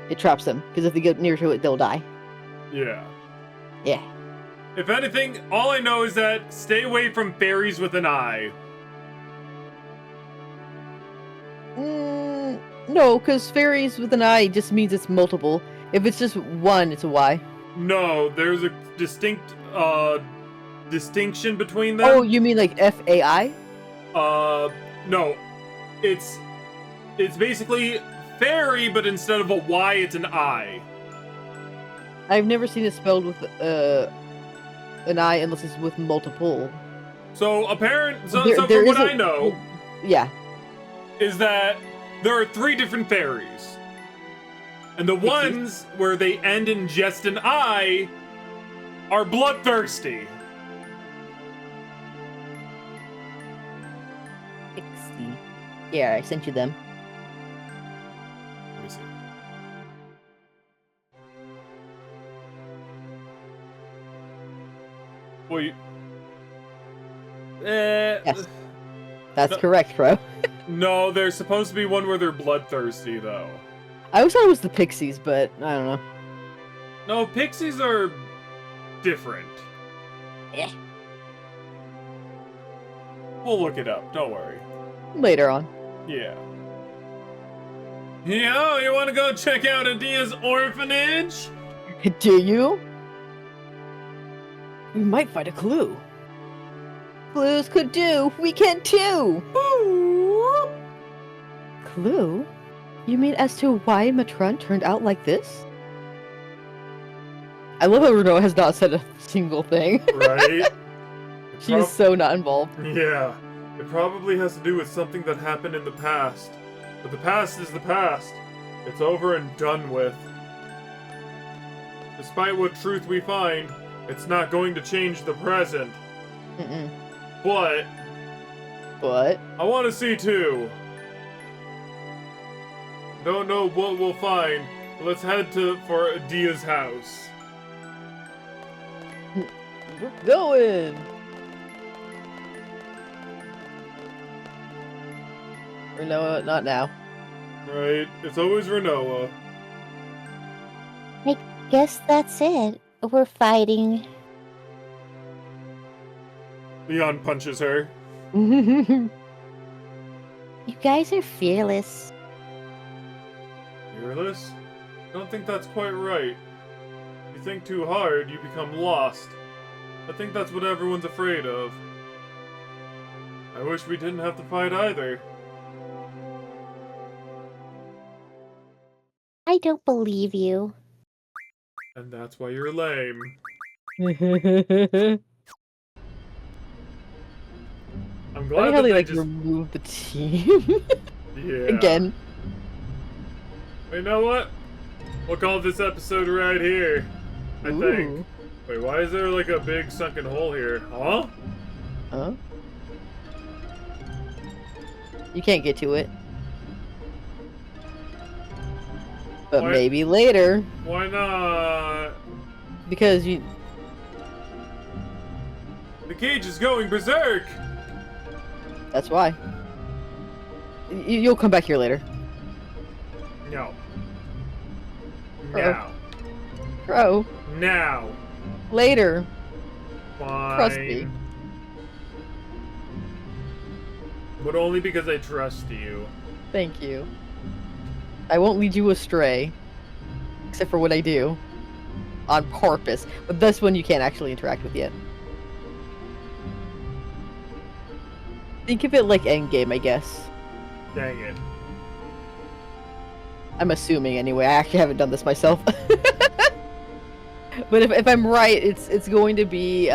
It traps them, because if they get near to it, they'll die. Yeah. Yeah. If anything, all I know is that stay away from fairies with an eye. No, because fairies with an eye just means it's multiple. If it's just one, it's a Y. No, there's a distinct distinction between them. Oh, you mean like FAI? No. It's basically fairy, but instead of a Y, it's an I. I've never seen it spelled with an I unless it's with multiple. So so There from what isn't- I know, Yeah. is that there are 3 different fairies. And the ones where they end in just an I are bloodthirsty. Yeah, I sent you them. Let me see. Wait. Yes. That's No. correct, bro. No, there's supposed to be one where they're bloodthirsty, though. I always thought it was the pixies, but I don't know. No, pixies are different. Yeah. We'll look it up, don't worry. Later on. Yeah. Yo, you wanna go check out Edea's orphanage? Do you? We might find a clue. Clues could do. We can too. Ooh. Clue? You mean as to why Matron turned out like this? I love how Rinoa has not said a single thing. Right? She is so not involved. Yeah. It probably has to do with something that happened in the past. But the past is the past. It's over and done with. Despite what truth we find, it's not going to change the present. Mm-mm. But But I want to see too. Don't know what we'll find. But let's head for Edea's house. we're going. Rinoa, not now. Right? It's always Rinoa. Guess that's it. We're fighting. Leon punches her. You guys are fearless. Fearless? I don't think that's quite right. If you think too hard, you become lost. I think that's what everyone's afraid of. I wish we didn't have to fight either. I don't believe you. And that's why you're lame. I'm Funny glad how that they they like just... remove the team Yeah. again. You know what? We'll call this episode right here. I think. Ooh. Wait, why is there like a big sunken hole here? Huh? Huh? You can't get to it. But Why- maybe later, Why not? because you. The cage is going berserk! That's why. You'll come back here later. No. Uh-oh. Now. Crow. Now. Later. Fine. Trust me. But only because I trust you. Thank you. I won't lead you astray. Except for what I do. On purpose. But this one you can't actually interact with yet. Think of it like Endgame, I guess. Dang it. I'm assuming anyway. I actually haven't done this myself. But if I'm right, it's going to be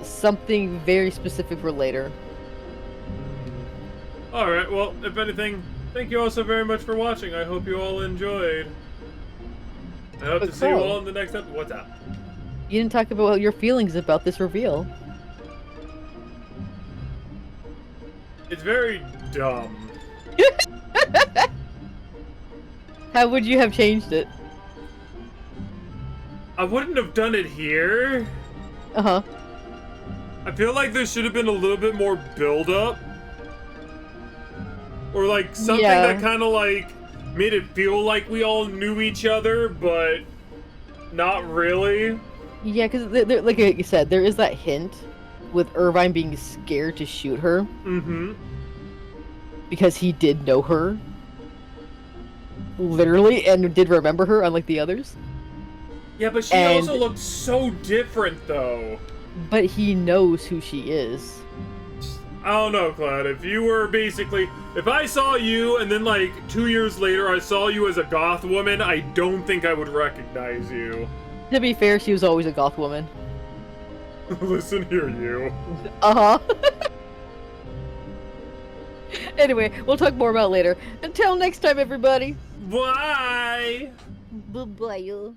something very specific for later. Alright, well, if anything, thank you all so very much for watching. I hope you all enjoyed. I hope to see you all in the next episode. What's up? You didn't talk about your feelings about this reveal. It's very dumb. How would you have changed it? I wouldn't have done it here. Uh-huh. I feel like there should have been a little bit more build-up. Or, like, something that kind of, like, made it feel like we all knew each other, but not really. Yeah, because, like you said, there is that hint with Irvine being scared to shoot her. Mm-hmm. Because he did know her. Literally, and did remember her, unlike the others. Yeah, but she also looked so different, though. But he knows who she is. I don't know, Cloud. If you were basically... If I saw you, and then, like, 2 years later I saw you as a goth woman, I don't think I would recognize you. To be fair, she was always a goth woman. Listen here, you. Uh-huh. Anyway, we'll talk more about it later. Until next time, everybody. Bye! Bye-bye.